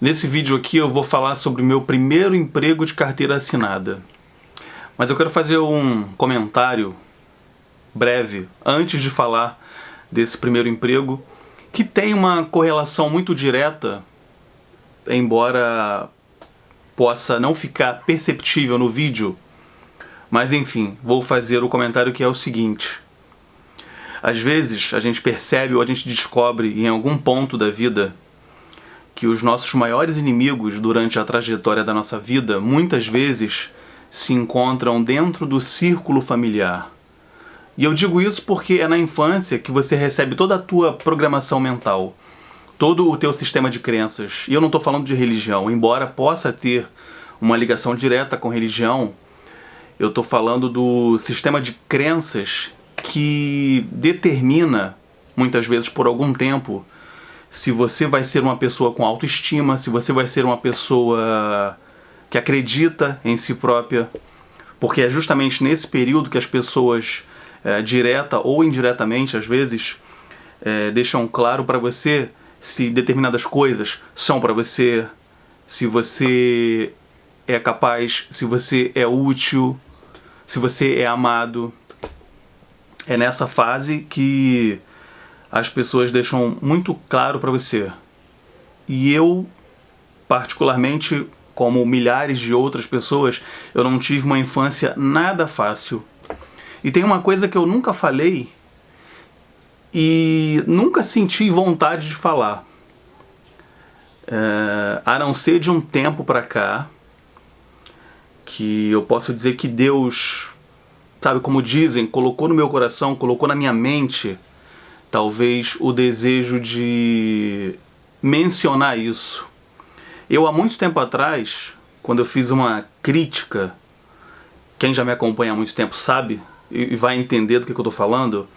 Nesse vídeo aqui eu vou falar sobre o meu primeiro emprego de carteira assinada. Mas eu quero fazer um comentário breve antes de falar desse primeiro emprego, que tem uma correlação muito direta, embora possa não ficar perceptível no vídeo. Mas enfim, vou fazer o comentário que é o seguinte. Às vezes a gente percebe ou a gente descobre em algum ponto da vida que os nossos maiores inimigos durante a trajetória da nossa vida muitas vezes se encontram dentro do círculo familiar. E eu digo isso porque é na infância que você recebe toda a tua programação mental, todo o teu sistema de crenças. E eu não estou falando de religião, embora possa ter uma ligação direta com religião, eu estou falando do sistema de crenças que determina, muitas vezes por algum tempo, se você vai ser uma pessoa com autoestima, se você vai ser uma pessoa que acredita em si própria, porque é justamente nesse período que as pessoas, direta ou indiretamente, às vezes, deixam claro para você se determinadas coisas são para você, se você é capaz, se você é útil, se você é amado. É nessa fase que as pessoas deixam muito claro para você. E eu, particularmente, como milhares de outras pessoas, eu não tive uma infância nada fácil. E tem uma coisa que eu nunca falei e nunca senti vontade de falar. A não ser de um tempo para cá, que eu posso dizer que Deus, sabe, como dizem, colocou no meu coração, colocou na minha mente, talvez o desejo de mencionar isso. Eu, há muito tempo atrás, quando eu fiz uma crítica, quem já me acompanha há muito tempo sabe e vai entender do que eu estou falando,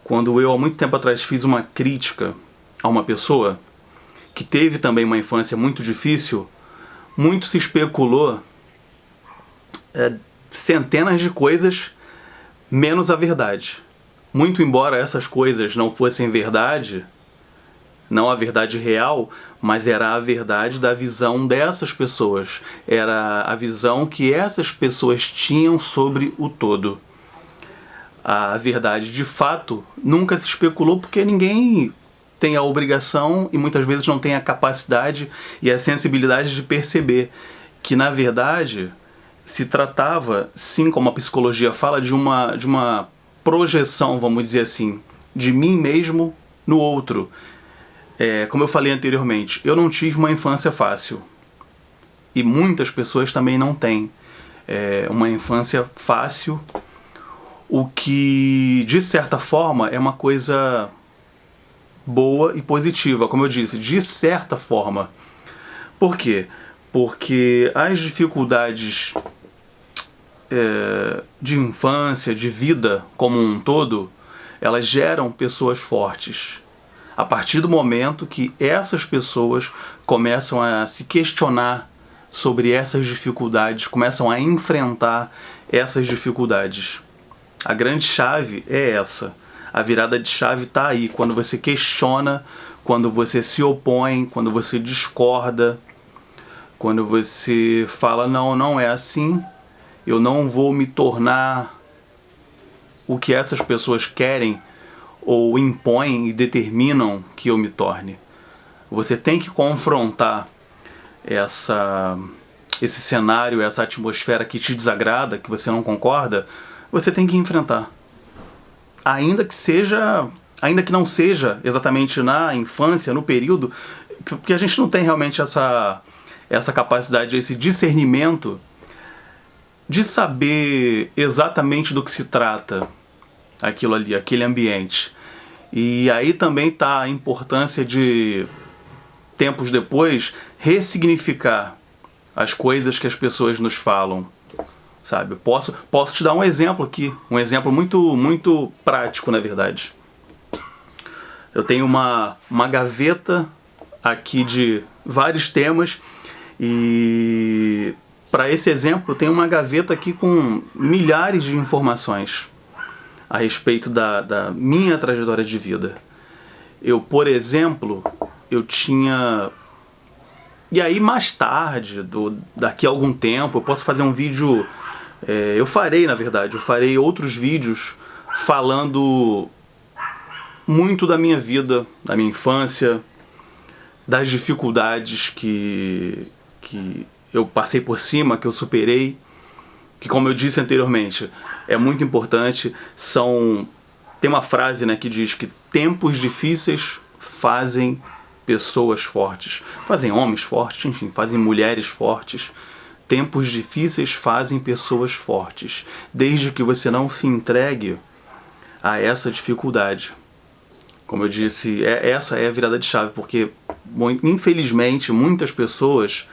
quando eu, há muito tempo atrás, fiz uma crítica a uma pessoa que teve também uma infância muito difícil, muito se especulou centenas de coisas, menos a verdade. Muito embora essas coisas não fossem verdade, não a verdade real, mas era a verdade da visão dessas pessoas. Era a visão que essas pessoas tinham sobre o todo. A verdade, de fato, nunca se especulou porque ninguém tem a obrigação e muitas vezes não tem a capacidade e a sensibilidade de perceber que, na verdade, se tratava, sim, como a psicologia fala, de uma projeção, vamos dizer assim, de mim mesmo no outro. Como eu falei anteriormente, eu não tive uma infância fácil. E muitas pessoas também não têm uma infância fácil, o que, de certa forma, é uma coisa boa e positiva, como eu disse, de certa forma. Por quê? Porque as dificuldades de infância, de vida como um todo, elas geram pessoas fortes. A partir do momento que essas pessoas começam a se questionar sobre essas dificuldades, começam a enfrentar essas dificuldades. A grande chave é essa. A virada de chave está aí, quando você questiona, quando você se opõe, quando você discorda, quando você fala, não, não é assim, eu não vou me tornar o que essas pessoas querem ou impõem e determinam que eu me torne. Você tem que confrontar esse cenário, essa atmosfera que te desagrada, que você não concorda, você tem que enfrentar. Ainda que não seja exatamente na infância, no período, porque a gente não tem realmente essa capacidade, esse discernimento de saber exatamente do que se trata aquilo ali, aquele ambiente. E aí também está a importância de, tempos depois, ressignificar as coisas que as pessoas nos falam, sabe? Posso te dar um exemplo aqui, um exemplo muito prático, na verdade. Eu tenho uma gaveta aqui de vários temas e, para esse exemplo, eu tenho uma gaveta aqui com milhares de informações a respeito da minha trajetória de vida. Eu, por exemplo, eu tinha E aí mais tarde, daqui a algum tempo, eu posso fazer um vídeo, eu farei outros vídeos falando muito da minha vida, da minha infância, das dificuldades que eu passei por cima, que eu superei, que, como eu disse anteriormente, é muito importante. Tem uma frase, né, que diz que tempos difíceis fazem pessoas fortes, fazem homens fortes, enfim, fazem mulheres fortes. Tempos difíceis fazem pessoas fortes, desde que você não se entregue a essa dificuldade. Como eu disse, essa é a virada de chave, porque infelizmente muitas pessoas...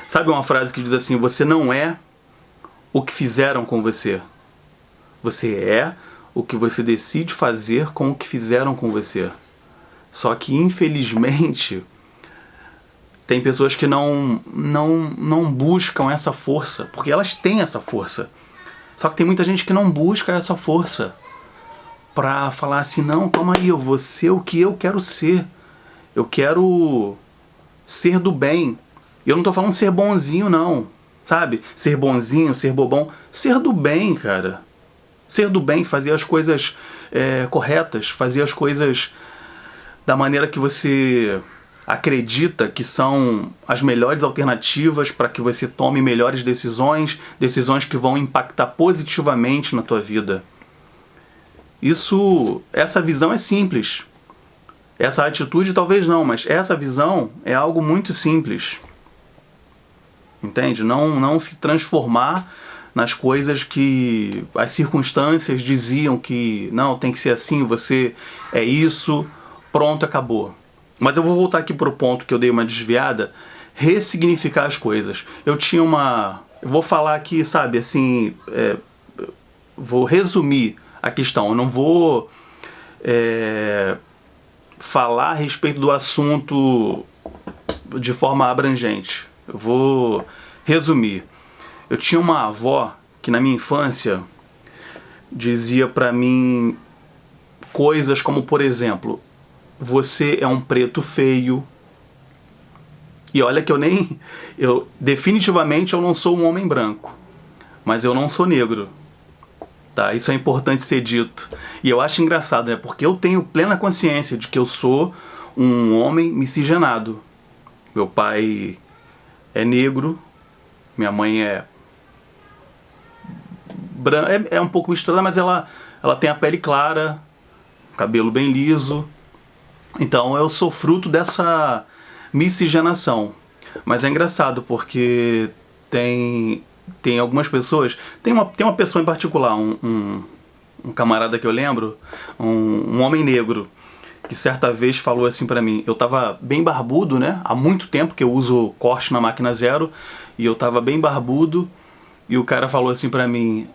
Sabe uma frase que diz assim: você não é o que fizeram com você, você é o que você decide fazer com o que fizeram com você. Só que infelizmente tem pessoas que não buscam essa força, porque elas têm essa força. Só que tem muita gente que não busca essa força pra falar assim: não, calma aí, eu vou ser o que eu quero ser. Eu quero ser do bem. E eu não tô falando ser bonzinho, não. Sabe? Ser bonzinho, ser bobão. Ser do bem, cara. Ser do bem, fazer as coisas corretas, fazer as coisas da maneira que você acredita que são as melhores alternativas para que você tome melhores decisões, decisões que vão impactar positivamente na tua vida. Essa visão é simples. Essa atitude talvez não, mas essa visão é algo muito simples. Entende? Não se transformar nas coisas que as circunstâncias diziam que não, tem que ser assim, você é isso, pronto, acabou. Mas eu vou voltar aqui pro ponto que eu dei uma desviada, ressignificar as coisas. Eu vou falar aqui, sabe, assim, vou resumir a questão. Eu não vou falar a respeito do assunto de forma abrangente. Eu vou resumir. Eu tinha uma avó que na minha infância dizia pra mim coisas como, por exemplo, você é um preto feio. E olha que definitivamente eu não sou um homem branco, mas eu não sou negro. Tá? Isso é importante ser dito. E eu acho engraçado, né? Porque eu tenho plena consciência de que eu sou um homem miscigenado. Meu pai é negro, minha mãe é branca, é um pouco misturada, mas ela tem a pele clara, cabelo bem liso. Então eu sou fruto dessa miscigenação. Mas é engraçado porque tem algumas pessoas, tem uma pessoa em particular, um camarada que eu lembro, um homem negro, que certa vez falou assim pra mim. Eu tava bem barbudo, né? Há muito tempo que eu uso corte na máquina zero, e eu tava bem barbudo, e o cara falou assim pra mim: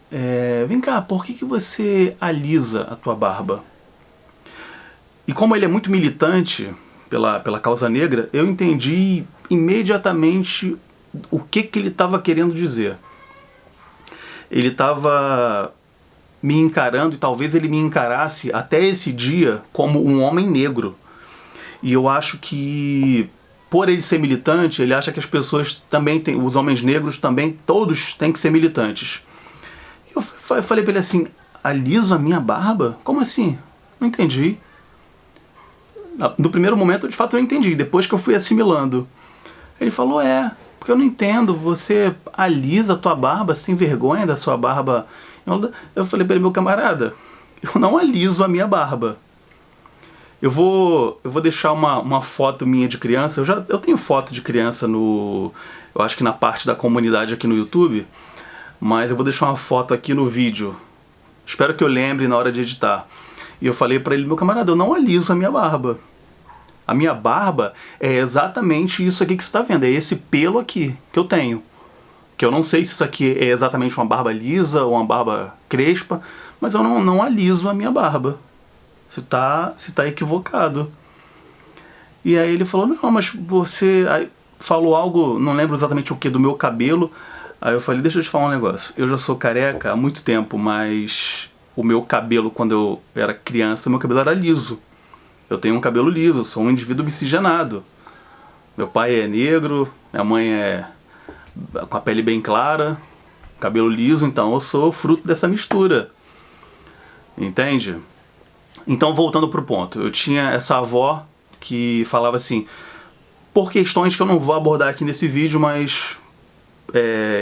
vem cá, por que você alisa a tua barba? E como ele é muito militante pela causa negra, eu entendi imediatamente o que ele estava querendo dizer. Ele estava me encarando, e talvez ele me encarasse até esse dia como um homem negro. E eu acho que, por ele ser militante, ele acha que as pessoas também os homens negros também, todos têm que ser militantes. Eu falei pra ele assim: aliso a minha barba? Como assim? Não entendi. No primeiro momento, de fato, eu entendi, depois que eu fui assimilando. Ele falou: porque eu não entendo, você alisa a tua barba, você tem vergonha da sua barba? Eu falei pra ele: meu camarada, eu não aliso a minha barba. Eu vou deixar uma foto minha de criança. Eu tenho foto de criança eu acho que na parte da comunidade aqui no YouTube, mas eu vou deixar uma foto aqui no vídeo. Espero que eu lembre na hora de editar. E eu falei pra ele: meu camarada, eu não aliso a minha barba. A minha barba é exatamente isso aqui que você está vendo. É esse pelo aqui que eu tenho. Que eu não sei se isso aqui é exatamente uma barba lisa ou uma barba crespa, mas eu não aliso a minha barba. Você tá equivocado. E aí ele falou: não, mas você... Aí falou algo, não lembro exatamente o que, do meu cabelo. Aí eu falei: deixa eu te falar um negócio. Eu já sou careca há muito tempo, mas o meu cabelo, quando eu era criança, meu cabelo era liso. Eu tenho um cabelo liso, sou um indivíduo miscigenado. Meu pai é negro, minha mãe é com a pele bem clara, cabelo liso, então eu sou fruto dessa mistura. Entende? Então, voltando pro ponto, eu tinha essa avó que falava assim, por questões que eu não vou abordar aqui nesse vídeo, mas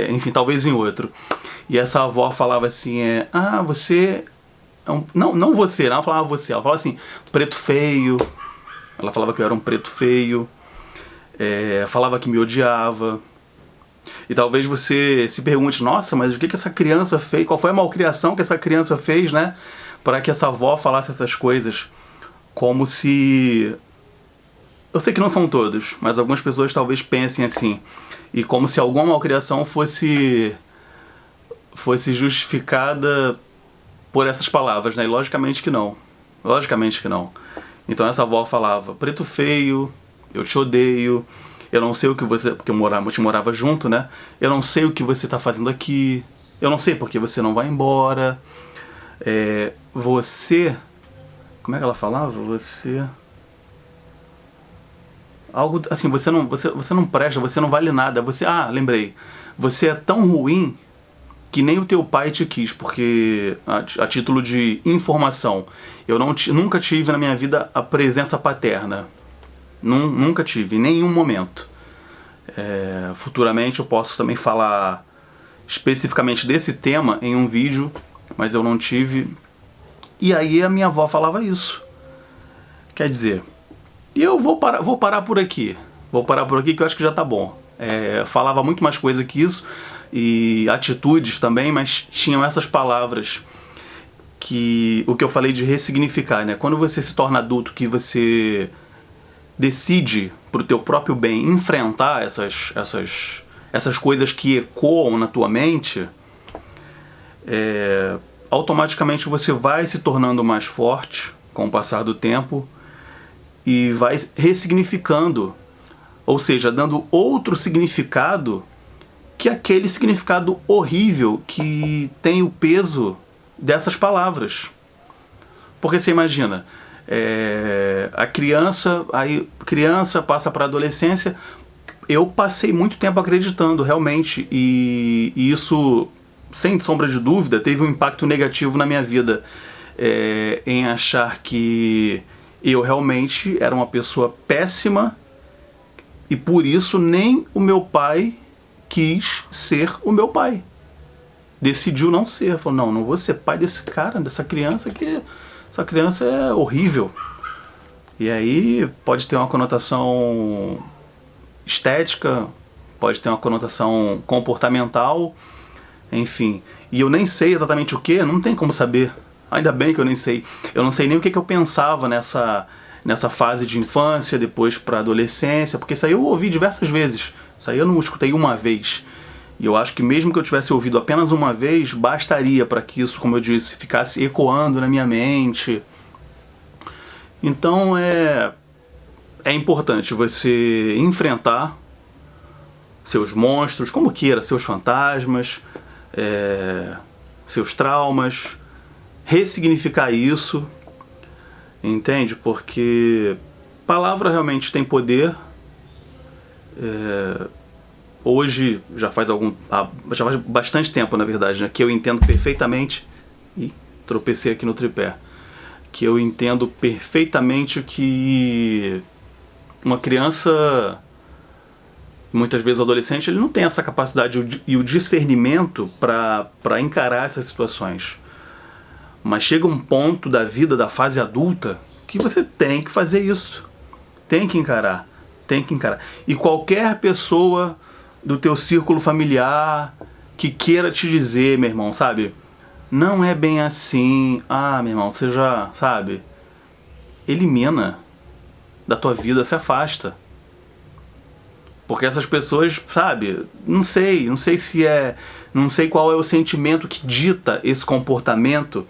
enfim, talvez em outro. E essa avó falava assim, você não você, ela falava você, ela falava assim, preto feio. Ela falava que eu era um preto feio, falava que me odiava. E talvez você se pergunte, nossa, mas o que essa criança fez? Qual foi a malcriação que essa criança fez, né? Para que essa avó falasse essas coisas. Como se... Eu sei que não são todos, mas algumas pessoas talvez pensem assim. E como se alguma malcriação fosse justificada por essas palavras, né? E logicamente que não. Logicamente que não. Então essa avó falava, preto feio, eu te odeio, eu não sei o que você... Porque a gente morava junto, né? Eu não sei o que você tá fazendo aqui, eu não sei porque você não vai embora. Você... Como é que ela falava? Você... Algo assim, você não presta, você não vale nada. Lembrei. Você é tão ruim que nem o teu pai te quis, porque a título de informação, eu nunca tive na minha vida a presença paterna. Nunca tive, em nenhum momento. Futuramente eu posso também falar especificamente desse tema em um vídeo, mas eu não tive. E aí a minha avó falava isso. Quer dizer, e eu vou parar por aqui. Vou parar por aqui que eu acho que já tá bom. Falava muito mais coisa que isso, e atitudes também, mas tinham essas palavras que... O que eu falei de ressignificar, né? Quando você se torna adulto, que você decide pro teu próprio bem enfrentar essas coisas que ecoam na tua mente, automaticamente você vai se tornando mais forte com o passar do tempo e vai ressignificando, ou seja, dando outro significado que aquele significado horrível que tem o peso dessas palavras. Porque você imagina, a criança passa para a adolescência. Eu passei muito tempo acreditando realmente, e isso, sem sombra de dúvida, teve um impacto negativo na minha vida, em achar que eu realmente era uma pessoa péssima e por isso nem o meu pai quis ser o meu pai. Decidiu não ser. Falou, não vou ser pai desse cara, dessa criança, que essa criança é horrível. E aí pode ter uma conotação estética, pode ter uma conotação comportamental, enfim. E eu nem sei exatamente o que, não tem como saber. Ainda bem que eu nem sei. Eu não sei nem o que eu pensava nessa fase de infância, depois para adolescência, porque isso aí eu ouvi diversas vezes. Isso aí eu não escutei uma vez. E eu acho que mesmo que eu tivesse ouvido apenas uma vez, bastaria para que isso, como eu disse, ficasse ecoando na minha mente. Então é importante você enfrentar seus monstros, como queira, seus fantasmas, seus traumas, ressignificar isso, entende? Porque palavra realmente tem poder. Hoje, já faz bastante tempo, na verdade, né, que eu entendo perfeitamente, e tropecei aqui no tripé, que eu entendo perfeitamente que uma criança, muitas vezes o adolescente, ele não tem essa capacidade e o discernimento para encarar essas situações. Mas chega um ponto da vida, da fase adulta, que você tem que fazer isso. Tem que encarar. E qualquer pessoa do teu círculo familiar que queira te dizer, meu irmão, sabe, não é bem assim, meu irmão, você já, sabe, elimina da tua vida, se afasta. Porque essas pessoas, sabe, não sei qual é o sentimento que dita esse comportamento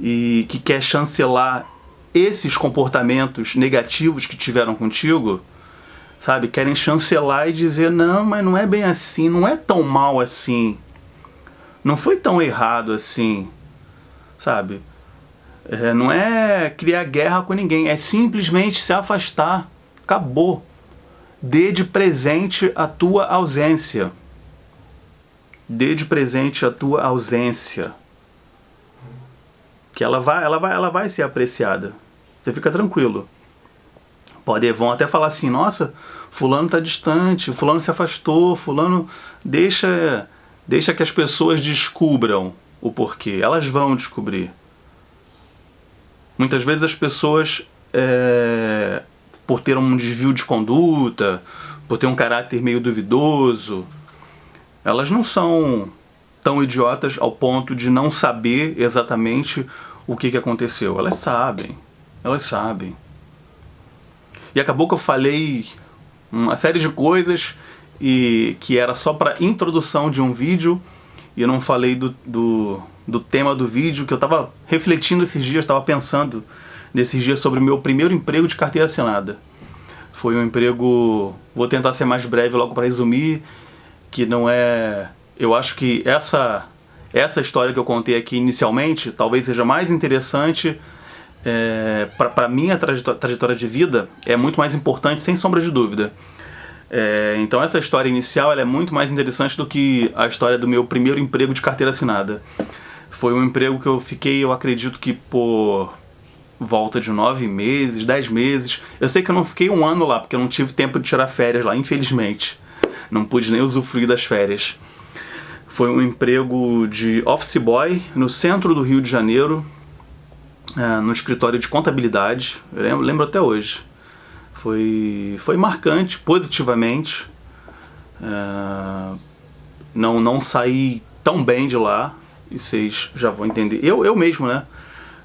e que quer chancelar esses comportamentos negativos que tiveram contigo, sabe, querem chancelar e dizer, não, mas não é bem assim, não é tão mal assim, não foi tão errado assim, sabe, não é criar guerra com ninguém, é simplesmente se afastar, acabou. Dê de presente a tua ausência. Dê de presente a tua ausência. Que ela vai ser apreciada. Você fica tranquilo. Vão até falar assim, nossa, fulano está distante, fulano se afastou, fulano... Deixa que as pessoas descubram o porquê. Elas vão descobrir. Muitas vezes as pessoas, por ter um desvio de conduta, por ter um caráter meio duvidoso, elas não são tão idiotas ao ponto de não saber exatamente o que aconteceu. Elas sabem. E acabou que eu falei uma série de coisas e que era só para introdução de um vídeo, e eu não falei do tema do vídeo, que eu estava refletindo esses dias, estava pensando nesses dias sobre o meu primeiro emprego de carteira assinada. Foi um emprego, vou tentar ser mais breve logo para resumir, que não é... Eu acho que essa história que eu contei aqui inicialmente talvez seja mais interessante para a minha trajetória de vida, é muito mais importante, sem sombra de dúvida. Então essa história inicial ela é muito mais interessante do que a história do meu primeiro emprego de carteira assinada. Foi um emprego que eu fiquei, eu acredito que por volta de 9 meses, 10 meses. Eu sei que eu não fiquei um ano lá, porque eu não tive tempo de tirar férias lá, infelizmente. Não pude nem usufruir das férias. Foi um emprego de office boy no centro do Rio de Janeiro, no escritório de contabilidade. Eu lembro até hoje. Foi marcante, positivamente. Não saí tão bem de lá, e vocês já vão entender. Eu mesmo, né?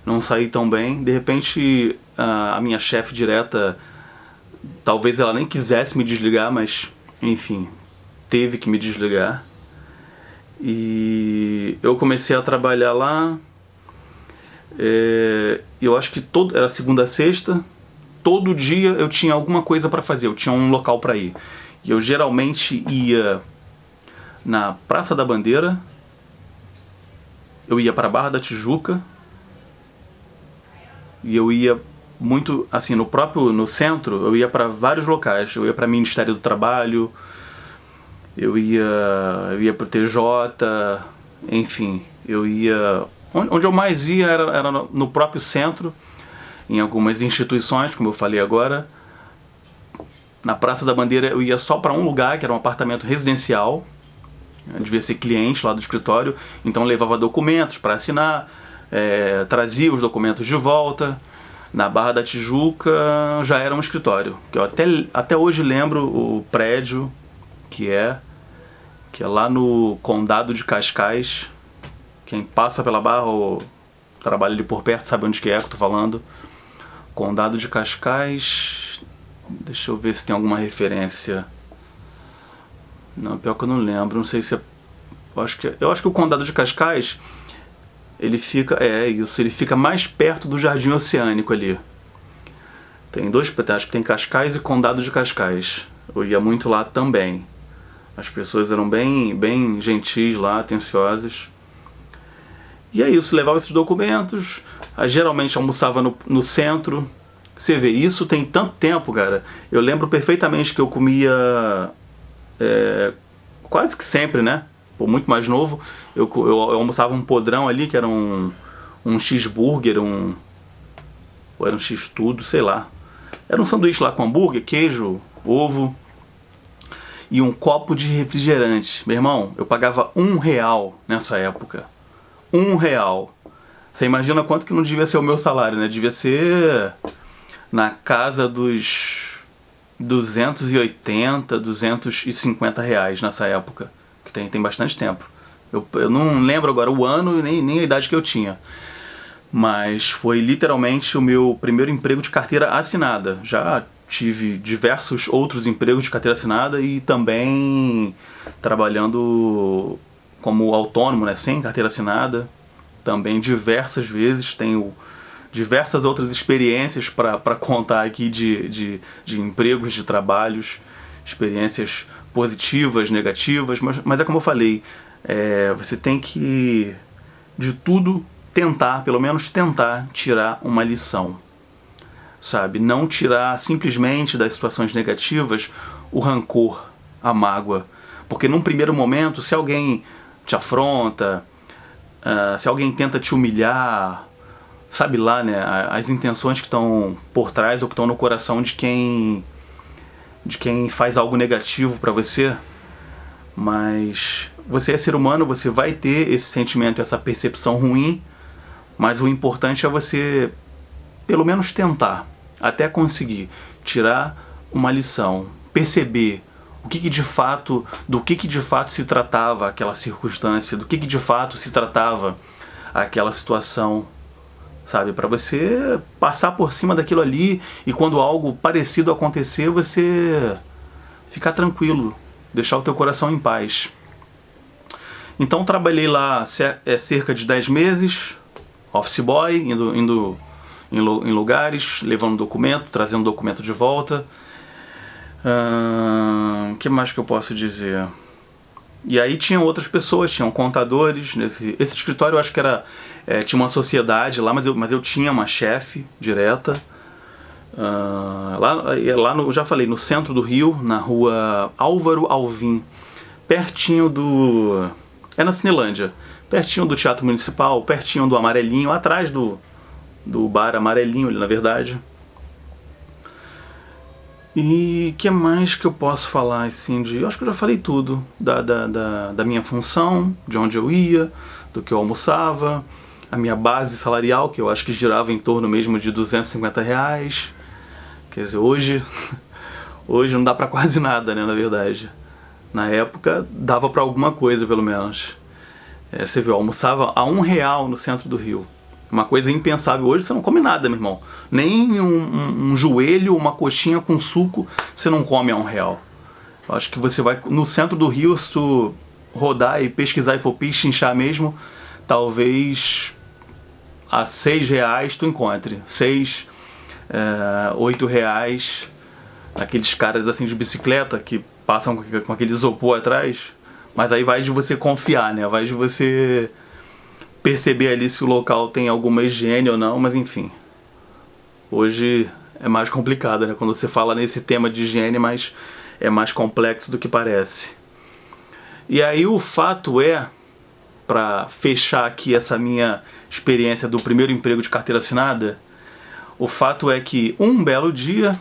Não saí tão bem. De repente, a minha chefe direta, talvez ela nem quisesse me desligar, mas, enfim, teve que me desligar. E eu comecei a trabalhar lá. Eu acho que era segunda a sexta. Todo dia eu tinha alguma coisa para fazer, eu tinha um local para ir. E eu geralmente ia na Praça da Bandeira, eu ia para a Barra da Tijuca, e eu ia muito, assim, no centro, eu ia para vários locais. Eu ia para o Ministério do Trabalho, eu ia para o TJ, enfim, eu ia... Onde eu mais ia era no próprio centro, em algumas instituições, como eu falei agora. Na Praça da Bandeira eu ia só para um lugar, que era um apartamento residencial. Eu devia ser cliente lá do escritório, então levava documentos para assinar, trazia os documentos de volta. Na Barra da Tijuca já era um escritório, que eu até hoje lembro o prédio, que é lá no Condado de Cascais. Quem passa pela Barra ou trabalha ali por perto sabe onde que eu tô falando. Condado de Cascais... Deixa eu ver se tem alguma referência. Não, pior que eu não lembro. Não sei se é... Eu acho que o Condado de Cascais, ele fica... ele fica mais perto do Jardim Oceânico ali. Tem acho que tem Cascais e Condado de Cascais. Eu ia muito lá também. As pessoas eram bem gentis lá, atenciosas. E é isso, levava esses documentos, geralmente almoçava no centro. Você vê, isso tem tanto tempo, cara. Eu lembro perfeitamente que eu comia quase que sempre, né? Por muito mais novo, eu almoçava um podrão ali, que era um cheeseburger, ou era um x-tudo, sei lá. Era um sanduíche lá com hambúrguer, queijo, ovo e um copo de refrigerante. Meu irmão, eu pagava R$1 nessa época. R$1. Você imagina quanto que não devia ser o meu salário, né? Devia ser na casa dos 280, R$250 nessa época. Que tem bastante tempo. Eu não lembro agora o ano e nem a idade que eu tinha. Mas foi literalmente o meu primeiro emprego de carteira assinada. Já tive diversos outros empregos de carteira assinada e também trabalhando como autônomo, né, sem carteira assinada, também diversas vezes. Tenho diversas outras experiências para contar aqui de empregos, de trabalhos, experiências positivas, negativas, mas é como eu falei, você tem que, de tudo, pelo menos tentar tirar uma lição, sabe? Não tirar simplesmente das situações negativas o rancor, a mágoa. Porque num primeiro momento, se alguém te afronta, se alguém tenta te humilhar, sabe lá, né, as intenções que estão por trás ou que estão no coração de quem faz algo negativo pra você. Mas você é ser humano, você vai ter esse sentimento, essa percepção ruim, mas o importante é você pelo menos tentar, até conseguir tirar uma lição, perceber do que de fato se tratava aquela circunstância, do que de fato se tratava aquela situação, sabe? Para você passar por cima daquilo ali e quando algo parecido acontecer, você ficar tranquilo, deixar o teu coração em paz. Então trabalhei lá cerca de 10 meses, office boy, indo em lugares, levando documento, trazendo documento de volta. O que mais que eu posso dizer? E aí tinham outras pessoas, tinham contadores. Esse escritório eu acho que tinha uma sociedade lá, mas eu tinha uma chefe direta. Já falei, no centro do Rio, na rua Álvaro Alvim, pertinho do... É na Cinelândia, pertinho do Teatro Municipal, pertinho do Amarelinho, atrás do bar Amarelinho, na verdade. E que mais que eu posso falar assim eu acho que eu já falei tudo da minha função, de onde eu ia, do que eu almoçava, a minha base salarial, que eu acho que girava em torno mesmo de R$250. Quer dizer, hoje não dá pra quase nada, né, na verdade. Na época dava pra alguma coisa, pelo menos. Você viu, eu almoçava a R$1 no centro do Rio. Uma coisa impensável. Hoje você não come nada, meu irmão. Nem um joelho, uma coxinha com suco, você não come a R$1. Eu acho que você vai no centro do Rio, se tu rodar e pesquisar e for pichinchar mesmo, talvez a R$6 tu encontre. 6, R$8. Aqueles caras assim de bicicleta que passam com aquele isopor atrás. Mas aí vai de você confiar, né? Vai de você perceber ali se o local tem alguma higiene ou não, mas enfim. Hoje é mais complicado, né? Quando você fala nesse tema de higiene, mas é mais complexo do que parece. E aí o fato é, para fechar aqui essa minha experiência do primeiro emprego de carteira assinada, o fato é que um belo dia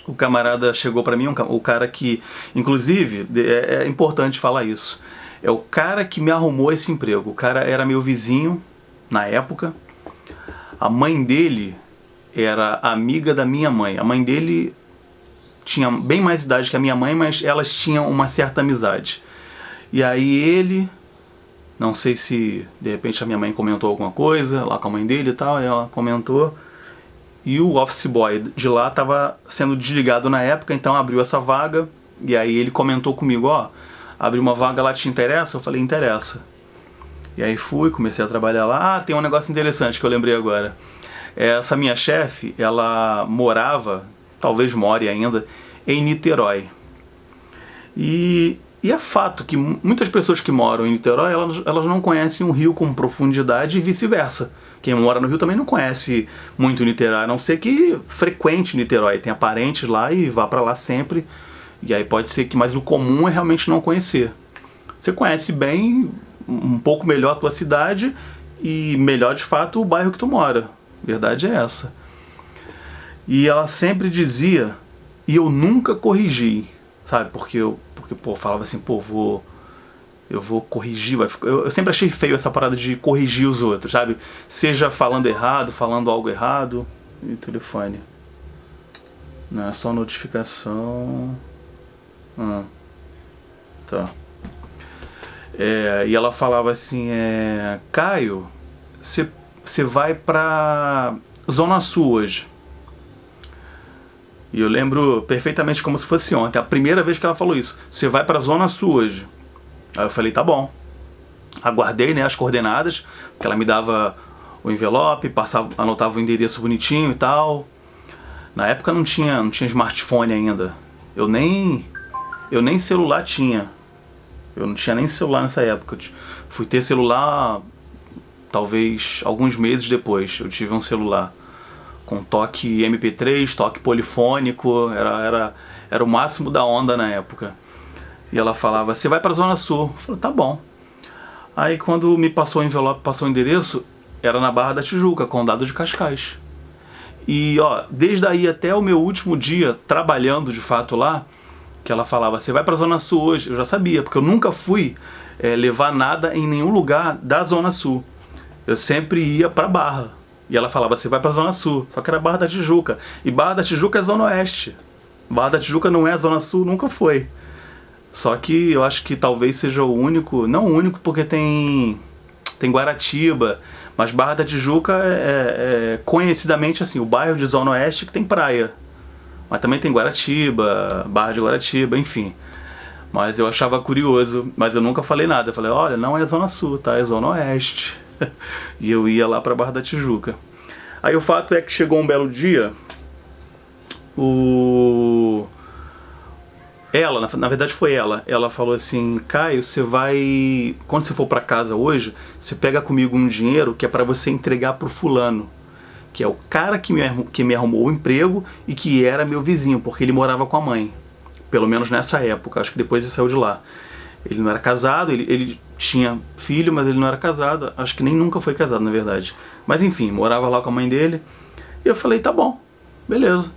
o camarada chegou para mim, o cara que, inclusive, é importante falar isso, é o cara que me arrumou esse emprego. O cara era meu vizinho na época. A mãe dele era amiga da minha mãe. A mãe dele tinha bem mais idade que a minha mãe, mas elas tinham uma certa amizade. E aí ele, não sei se de repente a minha mãe comentou alguma coisa lá com a mãe dele e tal, e ela comentou. E o office boy de lá estava sendo desligado na época, então abriu essa vaga. E aí ele comentou comigo, ó, abriu uma vaga lá, te interessa? Eu falei, interessa. E aí fui, comecei a trabalhar lá. Ah, tem um negócio interessante que eu lembrei agora. Essa minha chefe, ela morava, talvez more ainda, em Niterói. E é fato que muitas pessoas que moram em Niterói, elas não conhecem o Rio com profundidade e vice-versa. Quem mora no Rio também não conhece muito Niterói, a não ser que frequente Niterói, tenha parentes lá e vá pra lá sempre. E aí pode ser que, mas o comum é realmente não conhecer. Você conhece bem, um pouco melhor a tua cidade e melhor de fato o bairro que tu mora. A verdade é essa. E ela sempre dizia, e eu nunca corrigi, sabe? Porque pô, falava assim, pô, eu vou corrigir. Eu sempre achei feio essa parada de corrigir os outros, sabe? Seja falando errado, falando algo errado. E telefone. Não é só notificação. Tá. E ela falava assim, Caio, você vai pra Zona Sul hoje. E eu lembro perfeitamente como se fosse ontem, a primeira vez que ela falou isso. Você vai pra Zona Sul hoje. Aí eu falei, tá bom. Aguardei, né, as coordenadas, que ela me dava o envelope, anotava o endereço bonitinho e tal. Na época não tinha smartphone ainda. Eu nem celular tinha. Eu não tinha nem celular nessa época. Eu fui ter celular talvez alguns meses depois. Eu tive um celular com toque MP3, toque polifônico. Era o máximo da onda na época. E ela falava, você vai pra Zona Sul. Eu falei, tá bom. Aí quando me passou o envelope, passou o endereço, era na Barra da Tijuca, Condado de Cascais. E ó, desde aí até o meu último dia trabalhando de fato lá, que ela falava, você vai pra Zona Sul hoje, eu já sabia, porque eu nunca fui levar nada em nenhum lugar da Zona Sul. Eu sempre ia pra Barra. E ela falava, você vai pra Zona Sul, só que era Barra da Tijuca. E Barra da Tijuca é Zona Oeste. Barra da Tijuca não é Zona Sul, nunca foi. Só que eu acho que talvez seja o único, não o único porque tem Guaratiba, mas Barra da Tijuca é conhecidamente assim, o bairro de Zona Oeste que tem praia. Mas também tem Guaratiba, Barra de Guaratiba, enfim. Mas eu achava curioso, mas eu nunca falei nada. Eu falei, olha, não é Zona Sul, tá? É Zona Oeste. E eu ia lá pra Barra da Tijuca. Aí o fato é que chegou um belo dia, ela, na verdade foi ela falou assim, Caio, você vai, quando você for pra casa hoje, você pega comigo um dinheiro que é pra você entregar pro fulano, que é o cara que me arrumou o emprego e que era meu vizinho, porque ele morava com a mãe, pelo menos nessa época, acho que depois ele saiu de lá. Ele não era casado, ele tinha filho, mas ele não era casado, acho que nem nunca foi casado na verdade. Mas enfim, morava lá com a mãe dele, e eu falei, tá bom, beleza.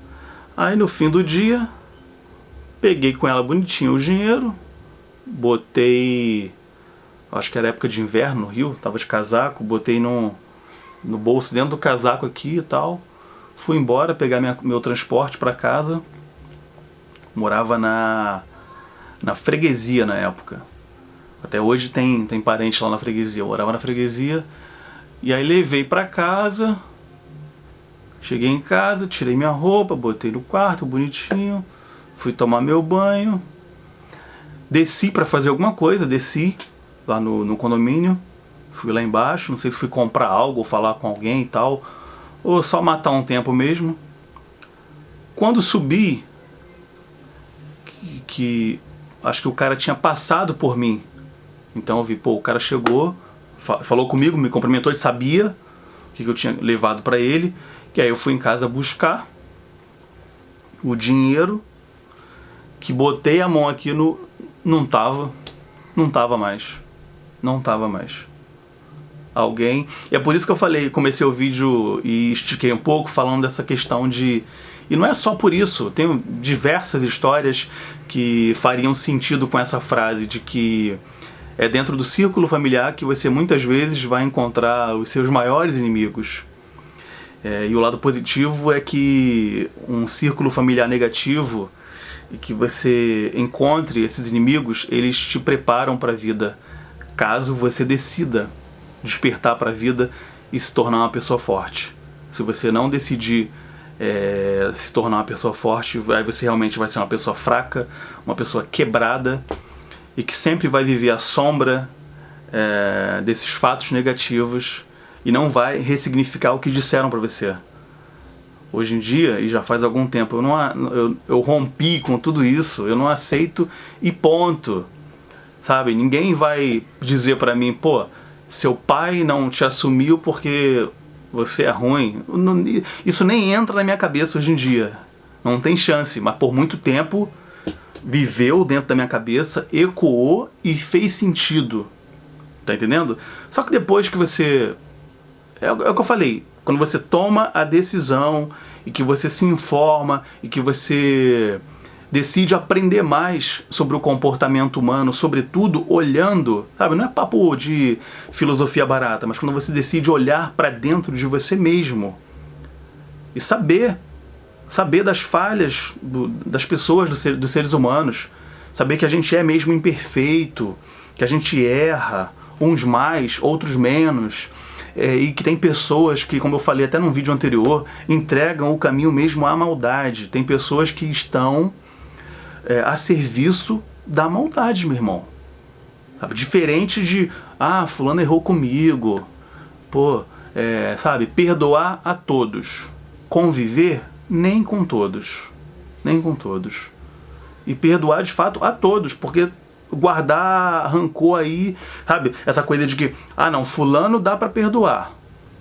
Aí no fim do dia, peguei com ela bonitinho o dinheiro, botei, acho que era época de inverno no Rio, tava de casaco, botei no bolso dentro do casaco aqui e tal, fui embora pegar meu transporte para casa, morava na freguesia na época, até hoje tem parente lá na freguesia, eu morava na freguesia, e aí levei para casa, cheguei em casa, tirei minha roupa, botei no quarto bonitinho, fui tomar meu banho, desci para fazer alguma coisa, desci lá no condomínio, fui lá embaixo, não sei se fui comprar algo ou falar com alguém e tal, ou só matar um tempo mesmo. Quando subi, que acho que o cara tinha passado por mim, então eu vi, pô, o cara chegou, falou comigo, me cumprimentou, ele sabia o que eu tinha levado para ele, e aí eu fui em casa buscar o dinheiro, que botei a mão aqui não tava mais. Alguém, e é por isso que eu falei, comecei o vídeo e estiquei um pouco falando dessa questão de, e não é só por isso, tem diversas histórias que fariam sentido com essa frase de que é dentro do círculo familiar que você muitas vezes vai encontrar os seus maiores inimigos. E o lado positivo é que um círculo familiar negativo e que você encontre esses inimigos, eles te preparam para a vida, caso você decida despertar para a vida e se tornar uma pessoa forte. Se você não decidir se tornar uma pessoa forte, aí você realmente vai ser uma pessoa fraca, uma pessoa quebrada e que sempre vai viver à sombra desses fatos negativos e não vai ressignificar o que disseram para você. Hoje em dia, e já faz algum tempo, eu rompi com tudo isso, eu não aceito e ponto. Sabe, ninguém vai dizer pra mim, pô, seu pai não te assumiu porque você é ruim. Isso nem entra na minha cabeça hoje em dia. Não tem chance, mas por muito tempo viveu dentro da minha cabeça, ecoou e fez sentido. Tá entendendo? Só que depois que você... É o que eu falei. Quando você toma a decisão e que você se informa e que você decide aprender mais sobre o comportamento humano, sobretudo olhando, sabe, não é papo de filosofia barata, mas quando você decide olhar para dentro de você mesmo e saber das falhas das pessoas, dos seres humanos, saber que a gente é mesmo imperfeito, que a gente erra, uns mais, outros menos, e que tem pessoas que, como eu falei até num vídeo anterior, entregam o caminho mesmo à maldade. Tem pessoas que estão a serviço da maldade, meu irmão. Sabe? Diferente de, fulano errou comigo, pô, sabe, perdoar a todos, conviver nem com todos, e perdoar de fato a todos, porque guardar rancor aí, sabe, essa coisa de que, não, fulano dá pra perdoar,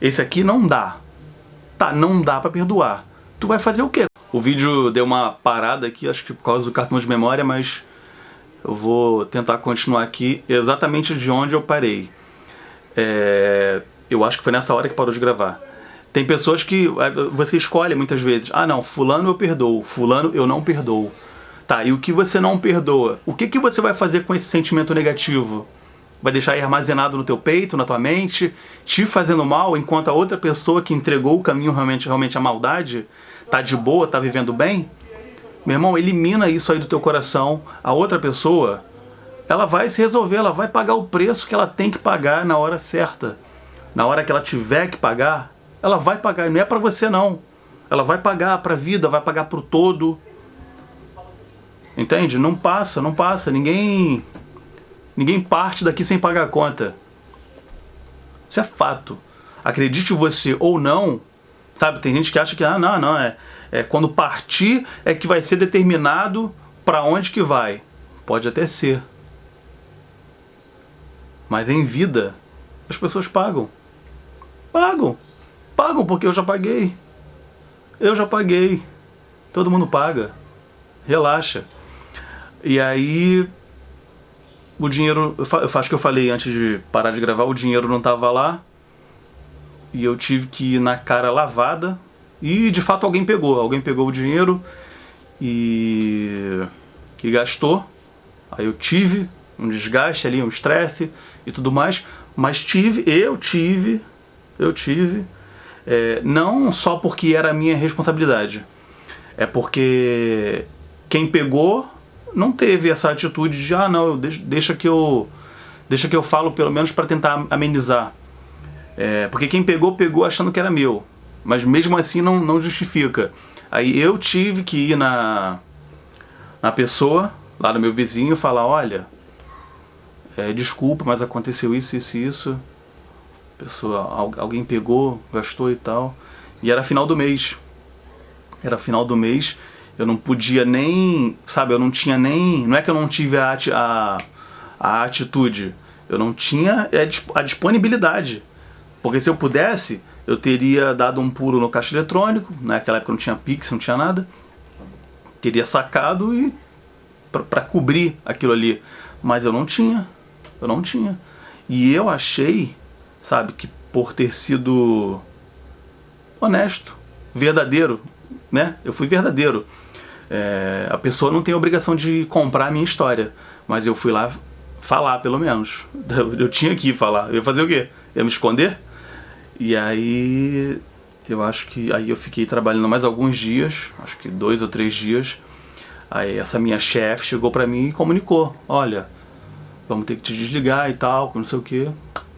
esse aqui não dá, tá, não dá pra perdoar, tu vai fazer o quê? O vídeo deu uma parada aqui, acho que por causa do cartão de memória, mas eu vou tentar continuar aqui exatamente de onde eu parei. Eu acho que foi nessa hora que parou de gravar. Tem pessoas que você escolhe muitas vezes, ah não, fulano eu perdoo, fulano eu não perdoo. Tá, e o que você não perdoa? O que você vai fazer com esse sentimento negativo? Vai deixar aí armazenado no teu peito, na tua mente, te fazendo mal, enquanto a outra pessoa que entregou o caminho realmente a maldade, tá de boa, tá vivendo bem? Meu irmão, elimina isso aí do teu coração. A outra pessoa, ela vai se resolver, ela vai pagar o preço que ela tem que pagar na hora certa. Na hora que ela tiver que pagar, ela vai pagar. Não é pra você não. Ela vai pagar pra vida, vai pagar pro todo. Entende? Não passa. Ninguém parte daqui sem pagar a conta. Isso é fato. Acredite você ou não, sabe? Tem gente que acha que quando partir é que vai ser determinado para onde que vai. Pode até ser. Mas em vida, as pessoas pagam. Pagam porque eu já paguei. Todo mundo paga. Relaxa. E aí, o dinheiro, eu acho que eu falei antes de parar de gravar, o dinheiro não estava lá. E eu tive que ir na cara lavada. E de fato alguém pegou o dinheiro e gastou. Aí eu tive um desgaste ali, um estresse e tudo mais. Mas eu tive, não só porque era a minha responsabilidade. É porque quem pegou não teve essa atitude de não, deixa que eu falo pelo menos para tentar amenizar. Porque quem pegou achando que era meu, mas mesmo assim não justifica. Aí eu tive que ir na pessoa, lá no meu vizinho, falar, olha, desculpa, mas aconteceu isso. Pessoa, alguém pegou, gastou e tal. E era final do mês. Eu não podia nem, sabe, eu não tinha nem, não é que eu não tive a atitude, eu não tinha a disponibilidade. Porque se eu pudesse, eu teria dado um pulo no caixa eletrônico, naquela época não tinha Pix, não tinha nada, teria sacado e para cobrir aquilo ali. Mas eu não tinha. E eu achei, sabe, que por ter sido honesto, verdadeiro, né? Eu fui verdadeiro. A pessoa não tem a obrigação de comprar a minha história, mas eu fui lá falar, pelo menos. Eu tinha que ir falar. Eu ia fazer o quê? Eu ia me esconder? E aí, eu acho que aí eu fiquei trabalhando mais alguns dias, acho que 2 ou 3 dias. Aí essa minha chefe chegou pra mim e comunicou, olha, vamos ter que te desligar e tal, não sei o quê.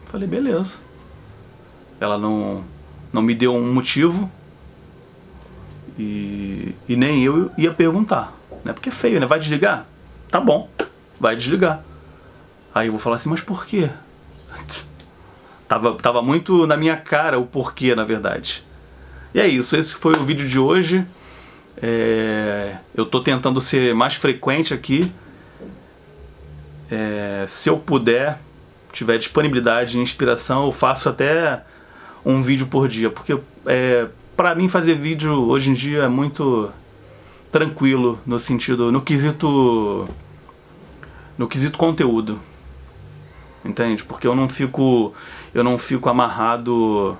Falei, beleza. Ela não me deu um motivo. E nem eu ia perguntar, né? Porque é feio, né? Vai desligar? Tá bom, vai desligar. Aí eu vou falar assim, mas por quê? Tava muito na minha cara o porquê, na verdade. E é isso, esse foi o vídeo de hoje. Eu tô tentando ser mais frequente aqui. Se eu puder, tiver disponibilidade e inspiração, eu faço até um vídeo por dia, porque pra mim fazer vídeo hoje em dia é muito tranquilo no quesito conteúdo, entende? Porque eu não fico amarrado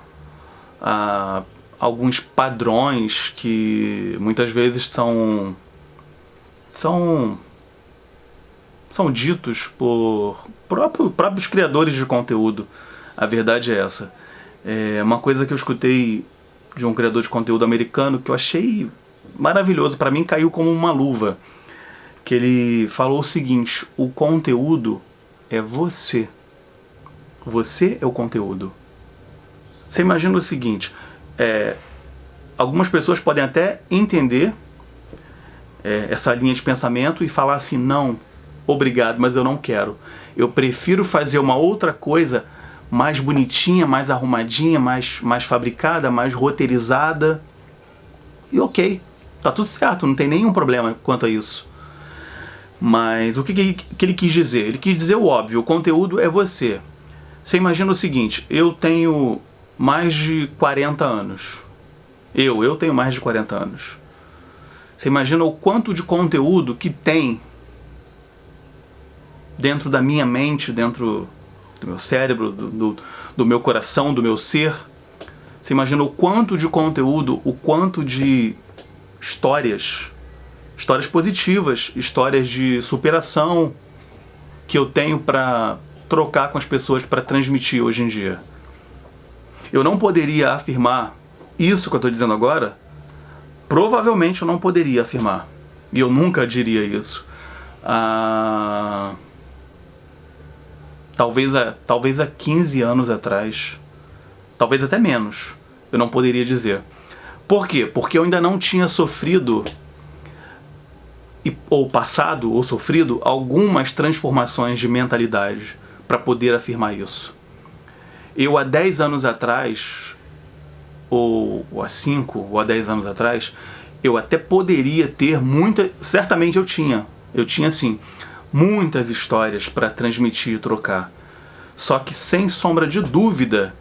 a alguns padrões que muitas vezes são ditos por próprios criadores de conteúdo. A verdade é essa. Uma coisa que eu escutei de um criador de conteúdo americano que eu achei maravilhoso, para mim caiu como uma luva, que ele falou o seguinte: o conteúdo é você. Você é o conteúdo. Você imagina o seguinte, algumas pessoas podem até entender essa linha de pensamento e falar assim, não, obrigado, mas eu não quero. Eu prefiro fazer uma outra coisa mais bonitinha, mais arrumadinha, mais fabricada, mais roteirizada. E ok, tá tudo certo, não tem nenhum problema quanto a isso. Mas o que ele quis dizer? Ele quis dizer o óbvio, o conteúdo é você. Você imagina o seguinte, eu tenho mais de 40 anos. Eu tenho mais de 40 anos. Você imagina o quanto de conteúdo que tem dentro da minha mente, dentro do meu cérebro, do meu coração, do meu ser. Você imagina o quanto de conteúdo, o quanto de histórias positivas, histórias de superação que eu tenho para trocar com as pessoas, para transmitir hoje em dia. Eu não poderia afirmar isso que eu estou dizendo agora. Provavelmente eu não poderia afirmar. E eu nunca diria isso. Talvez há 15 anos atrás. Talvez até menos. Eu não poderia dizer. Por quê? Porque eu ainda não tinha sofrido, ou passado, ou sofrido, algumas transformações de mentalidade para poder afirmar isso. Eu há 10 anos atrás, ou há 5 ou há 10 anos atrás, eu até poderia ter certamente eu tinha sim, muitas histórias para transmitir e trocar. Só que sem sombra de dúvida,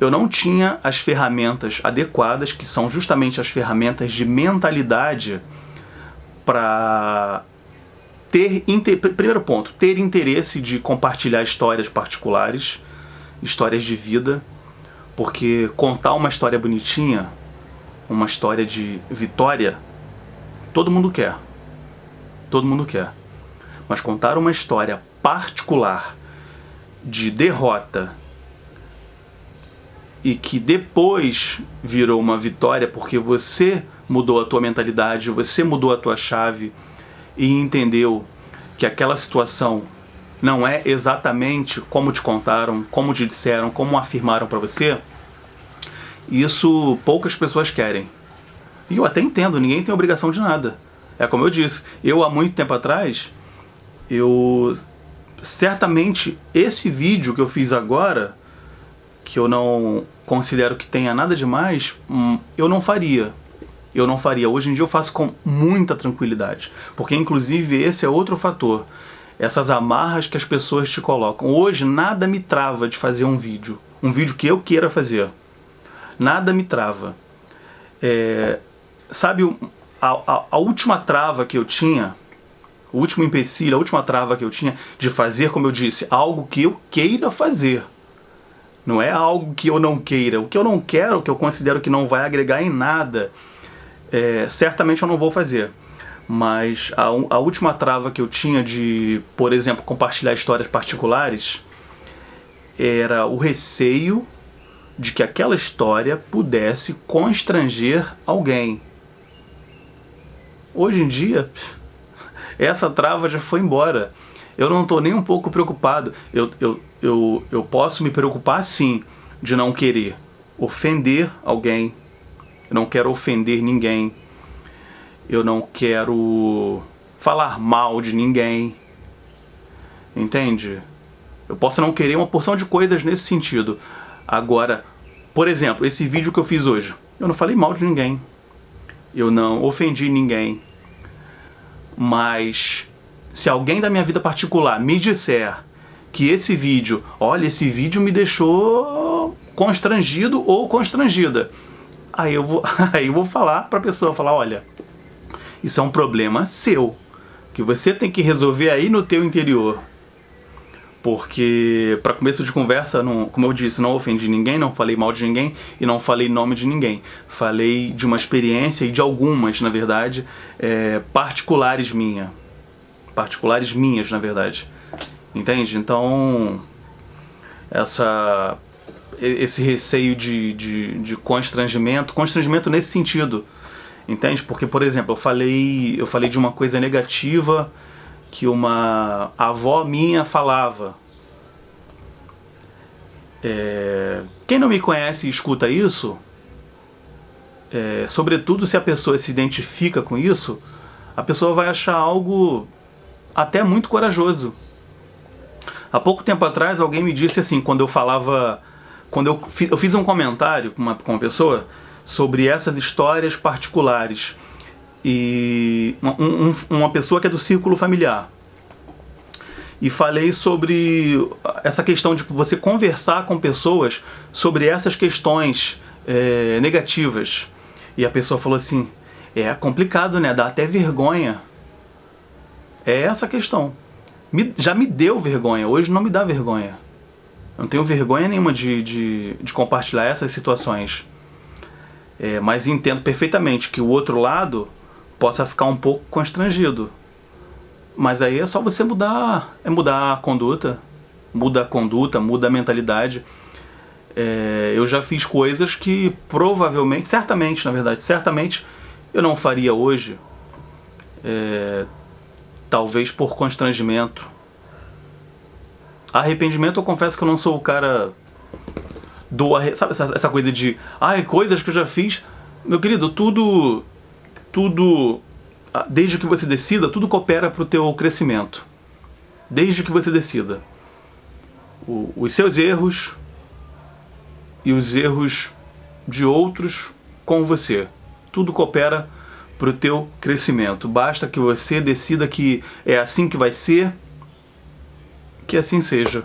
eu não tinha as ferramentas adequadas, que são justamente as ferramentas de mentalidade, para primeiro ponto, ter interesse de compartilhar histórias particulares, histórias de vida, porque contar uma história bonitinha, uma história de vitória, todo mundo quer. Todo mundo quer. Mas contar uma história particular de derrota e que depois virou uma vitória porque você mudou a tua mentalidade, você mudou a tua chave e entendeu que aquela situação não é exatamente como te contaram, como te disseram, como afirmaram para você, isso poucas pessoas querem. E eu até entendo, ninguém tem obrigação de nada. É como eu disse, eu há muito tempo atrás, certamente esse vídeo que eu fiz agora, que eu não considero que tenha nada demais, eu não faria. Hoje em dia eu faço com muita tranquilidade. Porque inclusive esse é outro fator. Essas amarras que as pessoas te colocam. Hoje nada me trava de fazer um vídeo que eu queira fazer. Nada me trava. Sabe, a última trava que eu tinha, o último empecilho, a última trava que eu tinha de fazer, como eu disse, algo que eu queira fazer. Não é algo que eu não queira. O que eu não quero, o que eu considero que não vai agregar em nada, certamente eu não vou fazer. Mas a última trava que eu tinha de, por exemplo, compartilhar histórias particulares, era o receio de que aquela história pudesse constranger alguém. Hoje em dia, essa trava já foi embora. Eu não estou nem um pouco preocupado. Eu posso me preocupar sim de não querer ofender alguém. Eu não quero ofender ninguém. Eu não quero falar mal de ninguém. Entende? Eu posso não querer uma porção de coisas nesse sentido. Agora, por exemplo, esse vídeo que eu fiz hoje, eu não falei mal de ninguém. Eu não ofendi ninguém. Mas se alguém da minha vida particular me disser que esse vídeo, olha, esse vídeo me deixou constrangido ou constrangida, aí eu vou falar pra pessoa, falar, isso é um problema seu, que você tem que resolver aí no teu interior. Porque, para começo de conversa, como eu disse, não ofendi ninguém, não falei mal de ninguém e não falei nome de ninguém. Falei de uma experiência e de algumas, na verdade, particulares minhas, na verdade. Entende? Então, esse receio de constrangimento nesse sentido. Entende? Porque, por exemplo, eu falei de uma coisa negativa que uma avó minha falava. Quem não me conhece e escuta isso, sobretudo se a pessoa se identifica com isso, a pessoa vai achar algo até muito corajoso. Há pouco tempo atrás alguém me disse assim, quando eu fiz um comentário com uma pessoa sobre essas histórias particulares, e uma pessoa que é do círculo familiar, e falei sobre essa questão de você conversar com pessoas sobre essas questões negativas, E a pessoa falou assim, é complicado, né? Dá até vergonha. É essa a questão. Já me deu vergonha, hoje não me dá vergonha. Eu não tenho vergonha nenhuma de compartilhar essas situações. Mas entendo perfeitamente que o outro lado possa ficar um pouco constrangido. Mas aí é só você mudar a conduta. Muda a conduta, muda a mentalidade. Eu já fiz coisas que provavelmente, certamente eu não faria hoje. Talvez por constrangimento. Arrependimento, eu confesso que eu não sou o cara sabe essa coisa de coisas que eu já fiz. Meu querido, tudo desde que você decida, tudo coopera para o teu crescimento. Desde que você decida. Os seus erros e os erros de outros com você. Tudo coopera para o teu crescimento. Basta que você decida que é assim que vai ser, que assim seja.